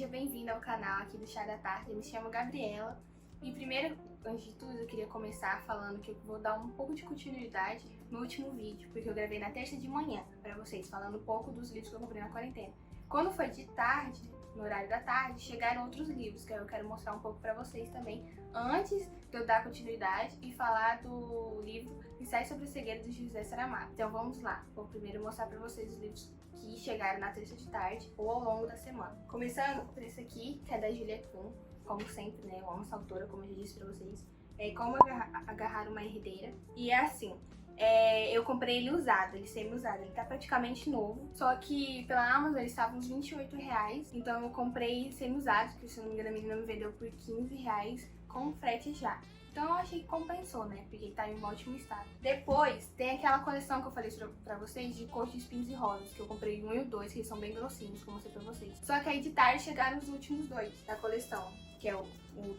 seja bem-vindo ao canal aqui do Chá da Tarde. Eu me chamo Gabriela e primeiro, antes de tudo, eu queria começar falando que eu vou dar um pouco de continuidade no último vídeo, porque eu gravei na terça de manhã para vocês, falando um pouco dos livros que eu comprei na quarentena. Quando foi de tarde, no horário da tarde, chegaram outros livros que eu quero mostrar um pouco para vocês também, antes de eu dar continuidade e falar do livro Ensaios sobre o Segredo de José Saramago. Então vamos lá, vou primeiro mostrar para vocês os livros que chegaram na terça de tarde ou ao longo da semana. Começando por esse aqui, que é da Julia Kuhn, como sempre, né, eu amo essa autora, como eu já disse para vocês. É Como Agarrar uma Herdeira, e é assim, eu comprei ele usado, ele semi-usado, ele tá praticamente novo, só que pela Amazon ele estava uns R$28, então eu comprei semi-usado, que se não me engano a menina me vendeu por R$15 com frete já. Então eu achei que compensou, né, porque ele tá em um ótimo estado. Depois tem aquela coleção que eu falei pra vocês de Cor de Espinhos e Rosas, que eu comprei o 1 e o 2, que eles são bem grossinhos, como eu mostrei pra vocês. Só que aí de tarde chegaram os últimos dois da coleção, que é o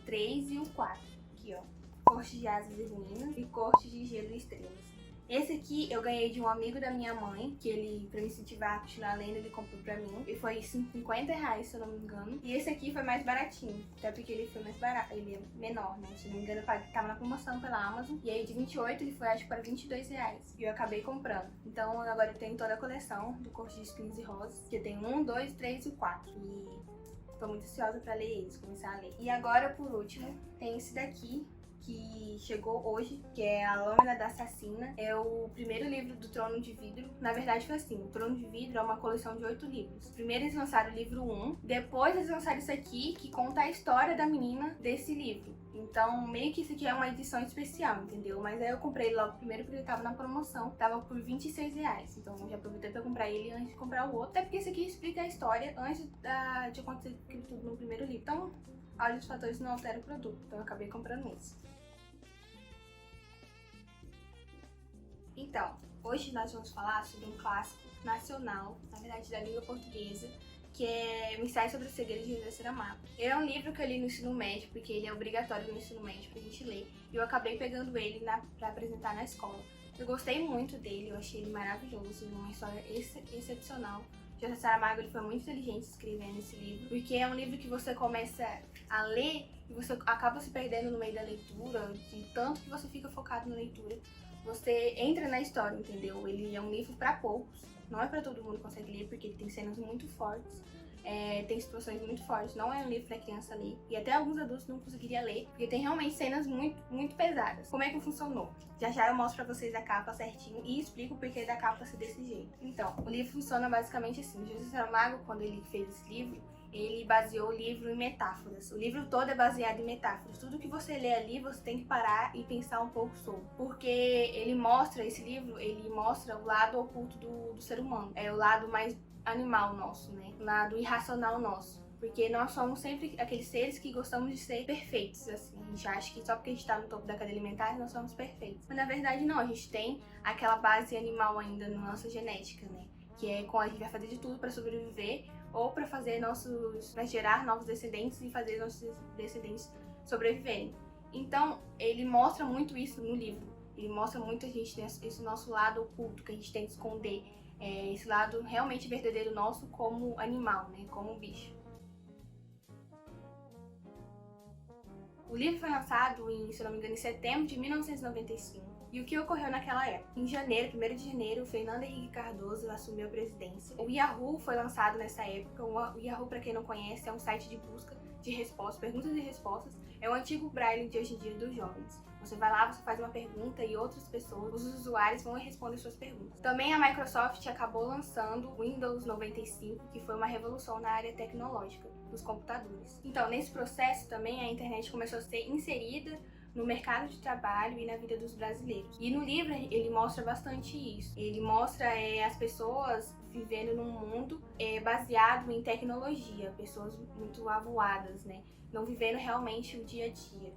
3 e o 4, aqui ó. Corte de Asas e Ruínas e Corte de Gelo e Estrelas. Esse aqui eu ganhei de um amigo da minha mãe, que ele, pra me incentivar a continuar lendo, ele comprou pra mim. E foi R$50, se eu não me engano. E esse aqui foi mais baratinho, até porque ele foi mais barato, ele é menor, né? Se eu não me engano, tava na promoção pela Amazon. E aí de 28 ele foi, acho, para R$22. E eu acabei comprando. Então agora eu tenho toda a coleção do Corte de Espinhos e Rosas, que tem 1, 2, 3 e 4. E tô muito ansiosa pra ler eles, começar a ler. E agora, por último, tem esse daqui, que chegou hoje, que é A Lâmina da Assassina. É o primeiro livro do Trono de Vidro. Na verdade foi assim, o Trono de Vidro é uma coleção de 8 livros. Primeiro eles lançaram o livro 1, depois eles lançaram isso aqui, que conta a história da menina desse livro. Então meio que isso aqui é uma edição especial, entendeu? Mas aí eu comprei ele logo primeiro porque ele tava na promoção, tava por R$26. Então eu já aproveitei pra comprar ele antes de comprar o outro, até porque esse aqui explica a história antes de acontecer tudo no primeiro livro. Então, olha, os fatores não alteram o produto, então eu acabei comprando esse. Então, hoje nós vamos falar sobre um clássico nacional, na verdade da língua portuguesa, que é O Ensaio sobre o Segredo de José Saramago. Ele é um livro que eu li no ensino médio, porque ele é obrigatório no ensino médio pra gente ler, e eu acabei pegando ele pra apresentar na escola. Eu gostei muito dele, eu achei ele maravilhoso, uma história excepcional. José Saramago ele foi muito inteligente escrevendo esse livro, porque é um livro que você começa a ler e você acaba se perdendo no meio da leitura, de tanto que você fica focado na leitura. Você entra na história, entendeu? Ele é um livro pra poucos, não é pra todo mundo que consegue ler, porque ele tem cenas muito fortes, tem situações muito fortes, não é um livro pra criança ler, e até alguns adultos não conseguiriam ler, porque tem realmente cenas muito pesadas. Como é que funcionou? Já já eu mostro pra vocês a capa certinho e explico o porquê da capa ser desse jeito. Então, o livro funciona basicamente assim. José Saramago, quando ele fez esse livro, ele baseou o livro em metáforas. O livro todo é baseado em metáforas. Tudo que você lê ali, você tem que parar e pensar um pouco sobre. Porque esse livro, ele mostra o lado oculto do ser humano. É o lado mais animal nosso, né? O lado irracional nosso. Porque nós somos sempre aqueles seres que gostamos de ser perfeitos, assim. A gente acha que só porque a gente tá no topo da cadeia alimentar, nós somos perfeitos. Mas na verdade não, a gente tem aquela base animal ainda na nossa genética, né? Que é com a gente vai fazer de tudo para sobreviver ou para gerar novos descendentes e fazer nossos descendentes sobreviverem. Então, ele mostra muito isso no livro. Ele mostra muito a gente esse nosso lado oculto que a gente tem que esconder, esse lado realmente verdadeiro nosso como animal, né, como bicho. O livro foi lançado se eu não me engano, em setembro de 1995. E o que ocorreu naquela época? Em janeiro, 1º de janeiro, Fernando Henrique Cardoso assumiu a presidência. O Yahoo foi lançado nessa época. O Yahoo, para quem não conhece, é um site de busca de respostas, perguntas e respostas. É o antigo Braille de hoje em dia dos jovens. Você vai lá, você faz uma pergunta e outras pessoas, os usuários vão responder suas perguntas. Também a Microsoft acabou lançando o Windows 95, que foi uma revolução na área tecnológica dos computadores. Então, nesse processo também a internet começou a ser inserida no mercado de trabalho e na vida dos brasileiros. E no livro ele mostra bastante isso. Ele mostra as pessoas vivendo num mundo baseado em tecnologia, pessoas muito avoadas, né? Não vivendo realmente o dia a dia.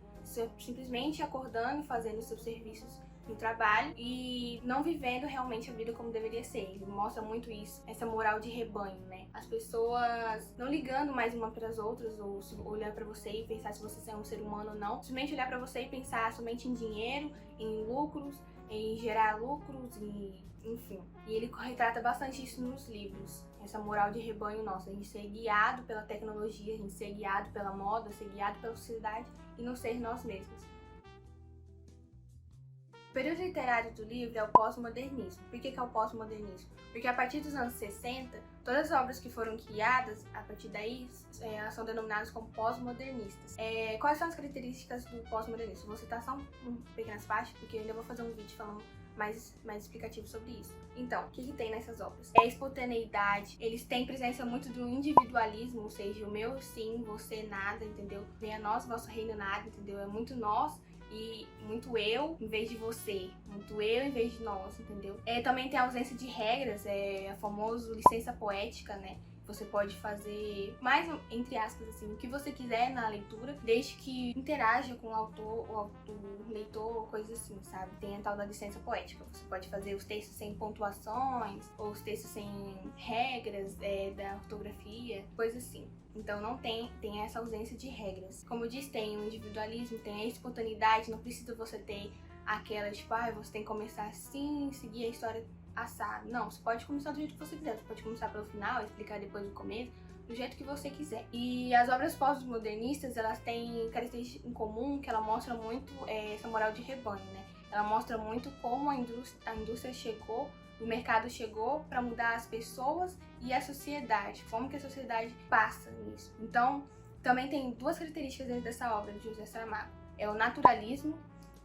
Simplesmente acordando, fazendo seus serviços no trabalho e não vivendo realmente a vida como deveria ser. Ele mostra muito isso, essa moral de rebanho, né? As pessoas não ligando mais uma para as outras, ou olhar para você e pensar se você é um ser humano ou não. Simplesmente olhar para você e pensar somente em dinheiro, em lucros, em gerar lucros e enfim. E ele retrata bastante isso nos livros. Essa moral de rebanho nossa, a gente ser guiado pela tecnologia, a gente ser guiado pela moda, ser guiado pela sociedade e não ser nós mesmos. O período literário do livro é o pós-modernismo. Por que é o pós-modernismo? Porque a partir dos anos 60, todas as obras que foram criadas, a partir daí, elas são denominadas como pós-modernistas. Quais são as características do pós-modernismo? Vou citar só pequenas partes, porque eu ainda vou fazer um vídeo falando mais explicativo sobre isso. Então, o que tem nessas obras? É a espontaneidade, eles têm presença muito do individualismo, ou seja, o meu sim, você nada, entendeu? Venha nós, vosso reino nada, entendeu? É muito nós e muito eu em vez de você, muito eu em vez de nós, entendeu? Também tem a ausência de regras, a famosa licença poética, né? Você pode fazer mais, entre aspas, assim, o que você quiser na leitura, desde que interaja com o autor, o leitor, coisas assim, sabe? Tem a tal da licença poética. Você pode fazer os textos sem pontuações, ou os textos sem regras da ortografia, coisas assim. Então não tem essa ausência de regras. Como eu disse, tem o individualismo, tem a espontaneidade, não precisa você ter aquela, tipo, você tem que começar assim, seguir a história assado. Não, você pode começar do jeito que você quiser. Você pode começar pelo final, explicar depois do começo, do jeito que você quiser. E as obras pós-modernistas, elas têm características em comum que ela mostra muito essa moral de rebanho, né? Ela mostra muito como a indústria chegou, o mercado chegou para mudar as pessoas e a sociedade, como que a sociedade passa nisso. Então, também tem duas características dentro dessa obra de José Saramago. É o naturalismo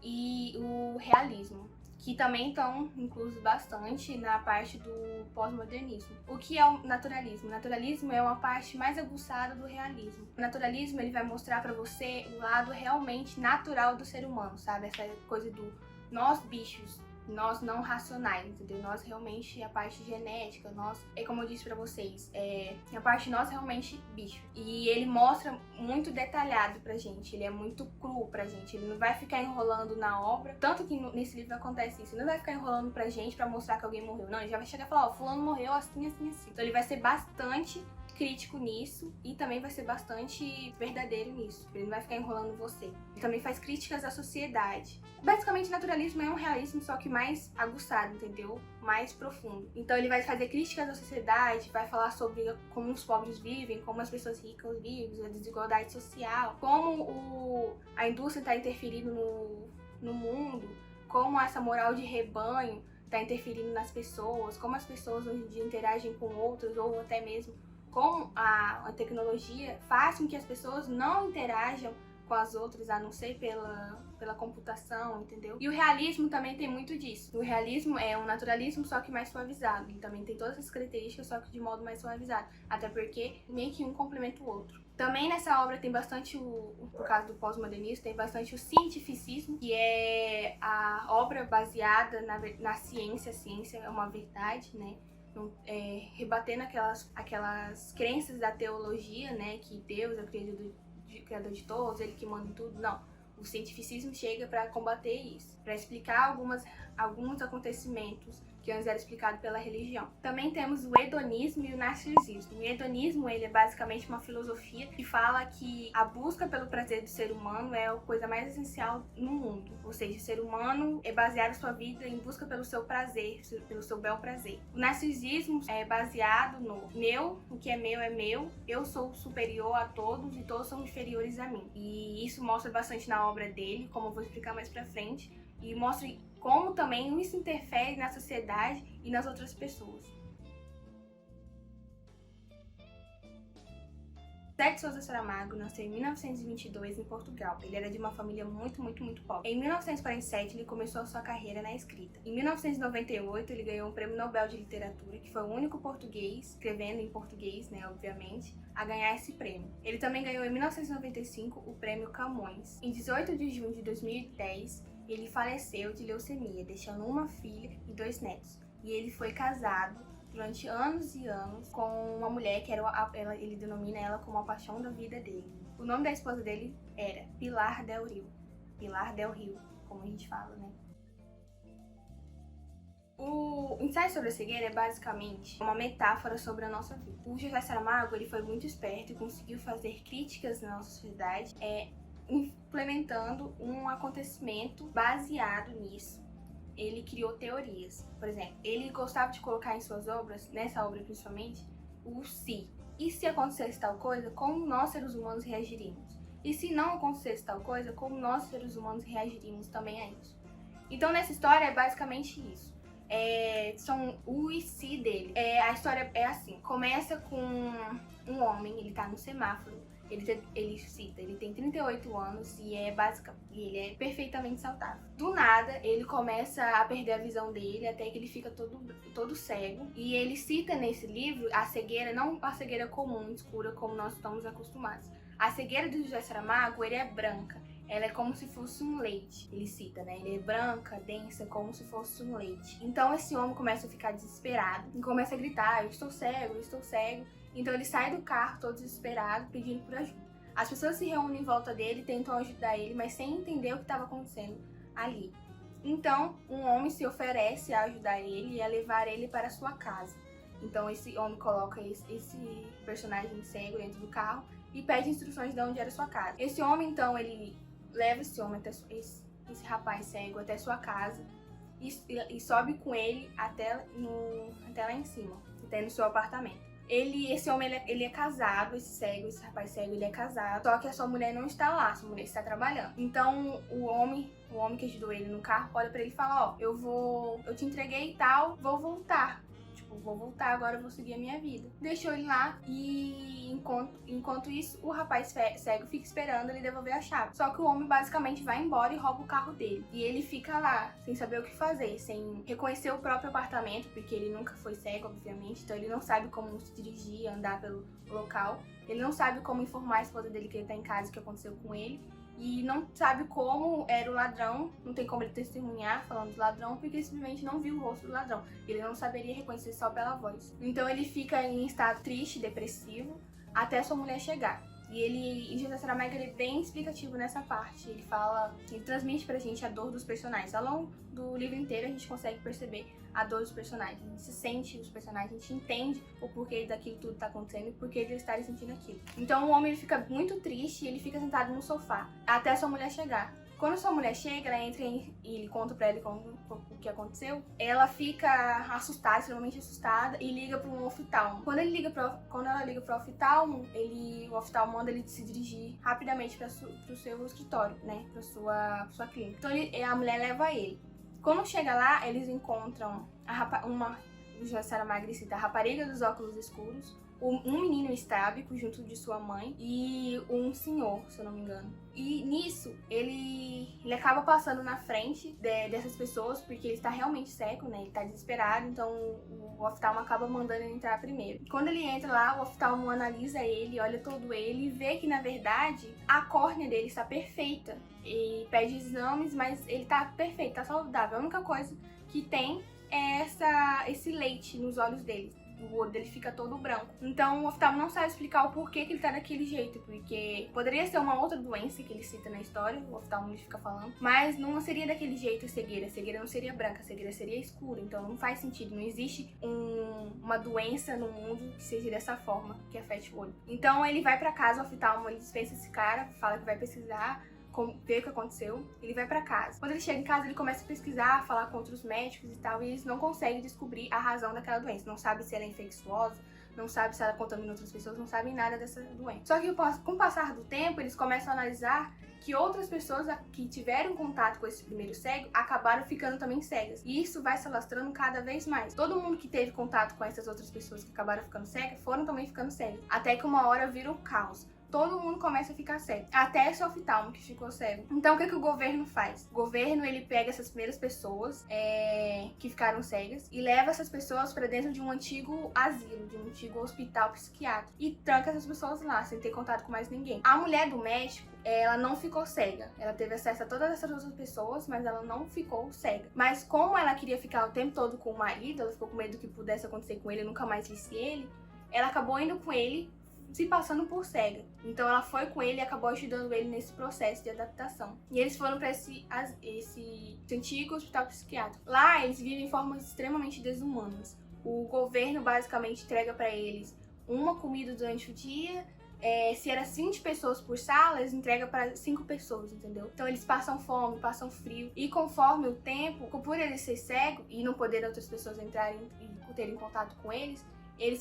e o realismo, que também estão inclusos bastante na parte do pós-modernismo. O que é o naturalismo? O naturalismo é uma parte mais aguçada do realismo. O naturalismo, ele vai mostrar para você o lado realmente natural do ser humano, sabe? Essa coisa do nós bichos, nós não racionais, entendeu? Nós realmente, a parte genética, nós, como eu disse pra vocês, a parte de nós realmente bicho. E ele mostra muito detalhado pra gente, ele é muito cru pra gente, ele não vai ficar enrolando na obra, tanto que nesse livro acontece isso, ele não vai ficar enrolando pra gente pra mostrar que alguém morreu, não, ele já vai chegar e falar, fulano morreu assim, assim, assim. Então ele vai ser bastante crítico nisso e também vai ser bastante verdadeiro nisso. Ele não vai ficar enrolando você. Ele também faz críticas à sociedade. Basicamente, naturalismo é um realismo, só que mais aguçado, entendeu? Mais profundo. Então ele vai fazer críticas à sociedade, vai falar sobre como os pobres vivem, como as pessoas ricas vivem, a desigualdade social, como a indústria está interferindo no mundo, como essa moral de rebanho está interferindo nas pessoas, como as pessoas hoje em dia interagem com outras ou até mesmo como a tecnologia faz com que as pessoas não interajam com as outras, a não ser pela computação, entendeu? E o realismo também tem muito disso. O realismo é um naturalismo, só que mais suavizado. Ele também tem todas essas características, só que de modo mais suavizado. Até porque meio que um complementa o outro. Também nessa obra tem bastante, por causa do pós-modernismo, tem bastante o cientificismo, que é a obra baseada na ciência. A ciência é uma verdade, né? Rebatendo aquelas crenças da teologia, né, que Deus é o criador de todos, ele que manda em tudo. Não, o cientificismo chega para combater isso, para explicar alguns acontecimentos que antes era explicado pela religião. Também temos o hedonismo e o narcisismo. O hedonismo, ele é basicamente uma filosofia que fala que a busca pelo prazer do ser humano é a coisa mais essencial no mundo. Ou seja, o ser humano é baseado sua vida em busca pelo seu prazer, pelo seu bel prazer. O narcisismo é baseado no meu, o que é meu, eu sou superior a todos e todos são inferiores a mim. E isso mostra bastante na obra dele, como eu vou explicar mais pra frente, e mostra como também isso interfere na sociedade e nas outras pessoas. José de Souza Saramago nasceu em 1922 em Portugal. Ele era de uma família muito pobre. Em 1947, ele começou a sua carreira na escrita. Em 1998, ele ganhou o Prêmio Nobel de Literatura, que foi o único português, escrevendo em português, né, obviamente, a ganhar esse prêmio. Ele também ganhou em 1995 o Prêmio Camões. Em 18 de junho de 2010, ele faleceu de leucemia, deixando uma filha e 2 netos. E ele foi casado durante anos e anos com uma mulher que ele denomina ela como a paixão da vida dele. O nome da esposa dele era Pilar del Rio. Pilar del Rio, como a gente fala, né? O ensaio sobre a cegueira é basicamente uma metáfora sobre a nossa vida. O José Saramago, ele foi muito esperto e conseguiu fazer críticas na nossa sociedade, implementando um acontecimento baseado nisso, ele criou teorias. Por exemplo, ele gostava de colocar em suas obras, nessa obra principalmente, o se. E se acontecesse tal coisa, como nós seres humanos reagiríamos? E se não acontecesse tal coisa, como nós seres humanos reagiríamos também a isso? Então nessa história é basicamente isso. São o e se dele. A história é assim, começa com um homem, ele tá no semáforo, ele tem 38 anos e ele é perfeitamente saudável. Do nada, ele começa a perder a visão dele, até que ele fica todo cego. E ele cita nesse livro a cegueira, não a cegueira comum, escura, como nós estamos acostumados. A cegueira do José Saramago, ele é branca. Ela é como se fosse um leite, ele cita, né? Ele é branca, densa, como se fosse um leite. Então esse homem começa a ficar desesperado e começa a gritar, eu estou cego, eu estou cego. Então ele sai do carro todo desesperado, pedindo por ajuda. As pessoas se reúnem em volta dele, tentam ajudar ele, mas sem entender o que estava acontecendo ali. Então um homem se oferece a ajudar ele e a levar ele para sua casa. Então esse homem coloca esse personagem cego dentro do carro e pede instruções de onde era sua casa. Esse homem, então, ele leva esse rapaz cego até sua casa e sobe com ele até lá em cima, até no seu apartamento. Esse homem, ele é casado, esse rapaz cego, ele é casado, só que a sua mulher não está lá, sua mulher está trabalhando. Então, o homem que ajudou ele no carro, olha pra ele e fala, eu te entreguei e tal, vou voltar. Vou voltar agora, eu vou seguir a minha vida. Deixou ele lá e enquanto isso, o rapaz cego fica esperando ele devolver a chave. Só que o homem basicamente vai embora e rouba o carro dele. E ele fica lá, sem saber o que fazer, sem reconhecer o próprio apartamento, porque ele nunca foi cego, obviamente. Então ele não sabe como se dirigir, andar pelo local. Ele não sabe como informar a esposa dele que ele tá em casa, o que aconteceu com ele. E não sabe como era o ladrão, não tem como ele testemunhar falando do ladrão, porque ele simplesmente não viu o rosto do ladrão. Ele não saberia reconhecer só pela voz. Então ele fica em estado triste, depressivo, até sua mulher chegar. E José Saramago, ele é bem explicativo nessa parte. Ele transmite pra gente a dor dos personagens. Ao longo do livro inteiro a gente consegue perceber a dor dos personagens. A gente se sente os personagens, a gente entende o porquê daquilo tudo tá acontecendo e o porquê de eles estarem sentindo aquilo. Então o homem, ele fica muito triste e ele fica sentado no sofá até sua mulher chegar. Quando sua mulher chega, ela entra e ele conta pra ela o que aconteceu. Ela fica assustada, extremamente assustada, e liga para um oftalmo. Quando ela liga pro oftalmo, o oftalmo manda ele se dirigir rapidamente pro seu escritório, né? Pra sua clínica. Então a mulher leva ele. Quando chega lá, eles encontram o José Saramago cita a rapariga dos óculos escuros, um menino estrábico junto de sua mãe e um senhor, se eu não me engano. E nisso, ele acaba passando na frente dessas pessoas, porque ele está realmente cego, né? Ele está desesperado, então o oftalmo acaba mandando ele entrar primeiro. Quando ele entra lá, o oftalmo analisa ele, olha todo ele e vê que, na verdade, a córnea dele está perfeita. E pede exames, mas ele está perfeito, está saudável. A única coisa que tem é esse leite nos olhos dele. O olho dele fica todo branco. Então o oftalmo não sabe explicar o porquê que ele tá daquele jeito, porque poderia ser uma outra doença que ele cita na história, o oftalmo ele fica falando, mas não seria daquele jeito a cegueira não seria branca, a cegueira seria escura, então não faz sentido, não existe uma doença no mundo que seja dessa forma, que afete o olho. Então ele vai pra casa, o oftalmo, ele dispensa esse cara, fala que vai pesquisar, ver o que aconteceu, ele vai pra casa. Quando ele chega em casa, ele começa a pesquisar, falar com outros médicos e tal, e eles não conseguem descobrir a razão daquela doença. Não sabe se ela é infecciosa, não sabe se ela contamina outras pessoas, não sabem nada dessa doença. Só que com o passar do tempo, eles começam a analisar que outras pessoas que tiveram contato com esse primeiro cego acabaram ficando também cegas. E isso vai se alastrando cada vez mais. Todo mundo que teve contato com essas outras pessoas que acabaram ficando cegas, foram também ficando cegas. Até que uma hora vira um caos. Todo mundo começa a ficar cego, até esse oftalmo que ficou cego. Então o que o governo faz? O governo, ele pega essas primeiras pessoas que ficaram cegas e leva essas pessoas para dentro de um antigo asilo, de um antigo hospital psiquiátrico e tranca essas pessoas lá, sem ter contato com mais ninguém. A mulher do médico, ela não ficou cega. Ela teve acesso a todas essas outras pessoas, mas ela não ficou cega. Mas como ela queria ficar o tempo todo com o marido, ela ficou com medo do que pudesse acontecer com ele, nunca mais visse ele, ela acabou indo com ele, se passando por cega. Então ela foi com ele e acabou ajudando ele nesse processo de adaptação. E eles foram para esse antigo hospital psiquiátrico. Lá eles vivem em formas extremamente desumanas. O governo basicamente entrega para eles uma comida durante o dia, se era 20 pessoas por sala, eles entregam para 5 pessoas, entendeu? Então eles passam fome, passam frio. E conforme o tempo, por eles ser cego e não poder outras pessoas entrarem e terem contato com eles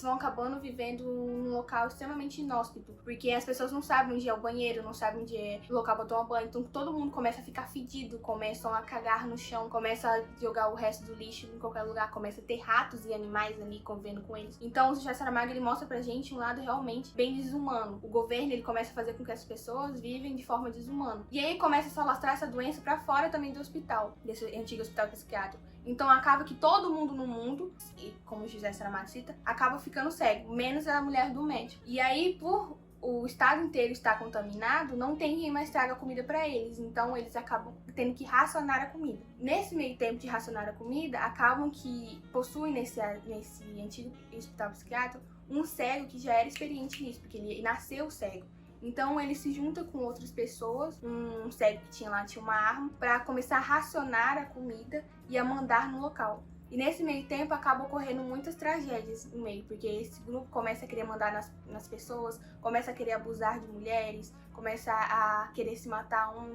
vão acabando vivendo num local extremamente inóspito, porque as pessoas não sabem onde é o banheiro, não sabem onde é o local pra tomar banho, então todo mundo começa a ficar fedido, começam a cagar no chão, começa a jogar o resto do lixo em qualquer lugar, começa a ter ratos e animais ali convivendo com eles. Então o José Saramago, ele mostra pra gente um lado realmente bem desumano. O governo, ele começa a fazer com que as pessoas vivem de forma desumana. E aí começa a se alastrar essa doença pra fora também do hospital, desse antigo hospital psiquiátrico. Então acaba que todo mundo no mundo, e como o José Saramago cita, acaba ficando cego, menos a mulher do médico. E aí, por o estado inteiro estar contaminado, não tem quem mais traga comida para eles. Então eles acabam tendo que racionar a comida. Nesse meio tempo de racionar a comida, acabam que possuem nesse antigo hospital psiquiátrico um cego que já era experiente nisso, porque ele nasceu cego. Então ele se junta com outras pessoas, um cego que tinha uma arma, para começar a racionar a comida e a mandar no local. E nesse meio tempo acaba ocorrendo muitas tragédias no meio, porque esse grupo começa a querer mandar nas pessoas, começa a querer abusar de mulheres, começa a querer se matar um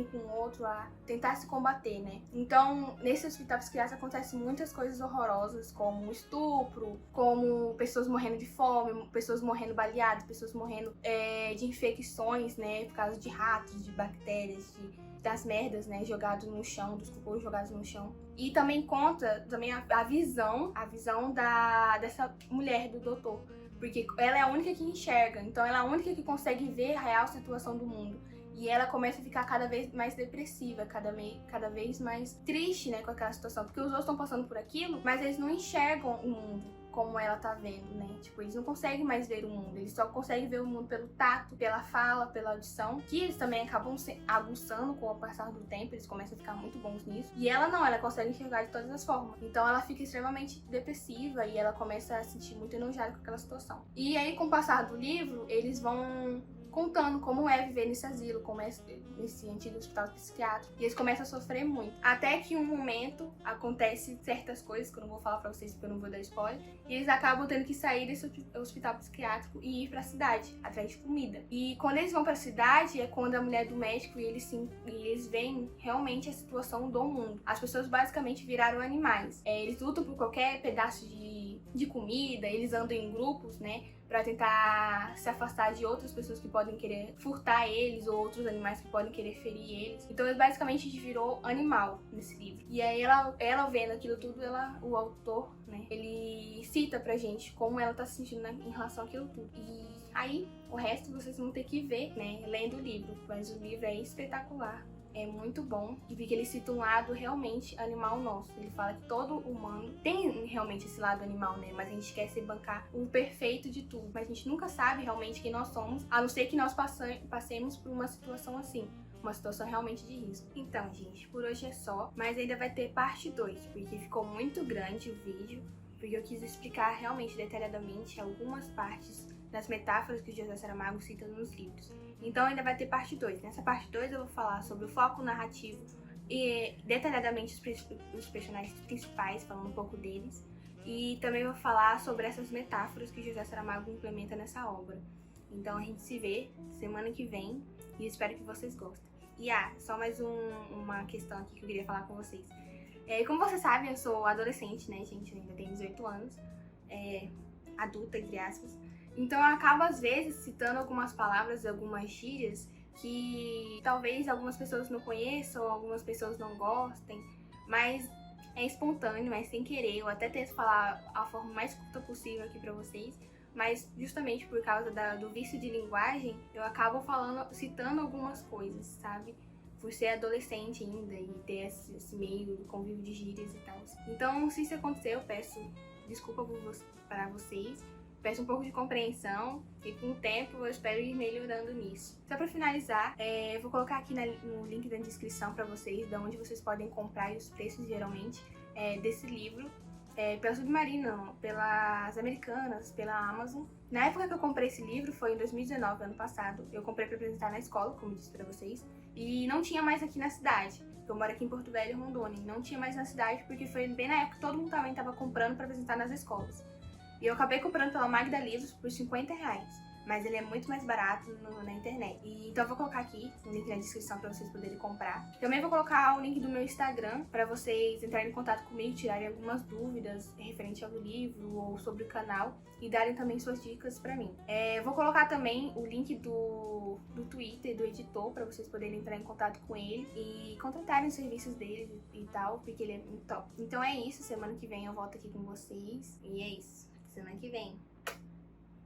com o outro, a tentar se combater, né? Então, nesse hospital psiquiátrico acontecem muitas coisas horrorosas, como estupro, como pessoas morrendo de fome, pessoas morrendo baleadas, pessoas morrendo de infecções, né? Por causa de ratos, de bactérias, das merdas, né, jogados no chão, dos cocôs jogados no chão. E também conta a visão dessa mulher do doutor, porque ela é a única que enxerga, então ela é a única que consegue ver a real situação do mundo. E ela começa a ficar cada vez mais depressiva, cada vez mais triste, né, com aquela situação, porque os outros estão passando por aquilo, mas eles não enxergam o mundo como ela tá vendo, né? Tipo, eles não conseguem mais ver o mundo, eles só conseguem ver o mundo pelo tato, pela fala, pela audição, que eles também acabam se aguçando com o passar do tempo, eles começam a ficar muito bons nisso. E ela não, ela consegue enxergar de todas as formas. Então ela fica extremamente depressiva e ela começa a se sentir muito enojada com aquela situação. E aí, com o passar do livro, eles vão contando como é viver nesse asilo, como é nesse antigo hospital psiquiátrico. E eles começam a sofrer muito. Até que um momento acontece certas coisas que eu não vou falar pra vocês porque eu não vou dar spoiler. E eles acabam tendo que sair desse hospital psiquiátrico e ir pra cidade, atrás de comida. E quando eles vão pra cidade é quando a mulher do médico e eles veem realmente a situação do mundo. As pessoas basicamente viraram animais. Eles lutam por qualquer pedaço de comida, eles andam em grupos, né? Pra tentar se afastar de outras pessoas que podem querer furtar eles ou outros animais que podem querer ferir eles. Então ele basicamente virou animal nesse livro. E aí ela vendo aquilo tudo, o autor, né, ele cita pra gente como ela tá se sentindo em relação àquilo tudo. E aí o resto vocês vão ter que ver, né, lendo o livro. Mas o livro é espetacular. É muito bom, e porque ele cita um lado realmente animal nosso. Ele fala que todo humano tem realmente esse lado animal, né? Mas a gente quer se bancar o perfeito de tudo. Mas a gente nunca sabe realmente quem nós somos, a não ser que nós passemos por uma situação assim. Uma situação realmente de risco. Então, gente, por hoje é só. Mas ainda vai ter parte 2, porque ficou muito grande o vídeo. Porque eu quis explicar realmente detalhadamente algumas partes das metáforas que o José Saramago cita nos livros. Então ainda vai ter parte 2. Nessa parte 2 eu vou falar sobre o foco narrativo e detalhadamente os personagens principais, falando um pouco deles. E também vou falar sobre essas metáforas que o José Saramago implementa nessa obra. Então a gente se vê semana que vem e espero que vocês gostem. E só mais uma questão aqui que eu queria falar com vocês. Como vocês sabem, eu sou adolescente, né, gente? Eu ainda tenho 18 anos. Adulta, entre aspas. Então eu acabo às vezes citando algumas palavras, algumas gírias que talvez algumas pessoas não conheçam, algumas pessoas não gostem, mas é espontâneo, é sem querer. Eu até tento falar a forma mais curta possível aqui pra vocês, mas justamente por causa do vício de linguagem, eu acabo citando algumas coisas, sabe? Por ser adolescente ainda e ter esse meio de convívio de gírias e tal. Então, se isso acontecer, eu peço desculpa para vocês. Peço um pouco de compreensão e com o tempo eu espero ir melhorando nisso. Só para finalizar, eu vou colocar aqui no link da descrição para vocês, de onde vocês podem comprar e os preços geralmente desse livro. Pela Submarino, pelas Americanas, pela Amazon. Na época que eu comprei esse livro, foi em 2019, ano passado. Eu comprei para apresentar na escola, como disse para vocês. E não tinha mais aqui na cidade. Eu moro aqui em Porto Velho, Rondônia. E não tinha mais na cidade, porque foi bem na época que todo mundo também estava comprando para apresentar nas escolas. E eu acabei comprando pela Magda Livros por R$50. mas ele é muito mais barato na internet. Então eu vou colocar aqui o link na descrição pra vocês poderem comprar. Também vou colocar o link do meu Instagram pra vocês entrarem em contato comigo, tirarem algumas dúvidas referente ao livro ou sobre o canal e darem também suas dicas pra mim. Vou colocar também o link do Twitter do editor pra vocês poderem entrar em contato com ele e contratarem os serviços dele e tal, porque ele é muito top. Então é isso, semana que vem eu volto aqui com vocês e é isso. Semana que vem.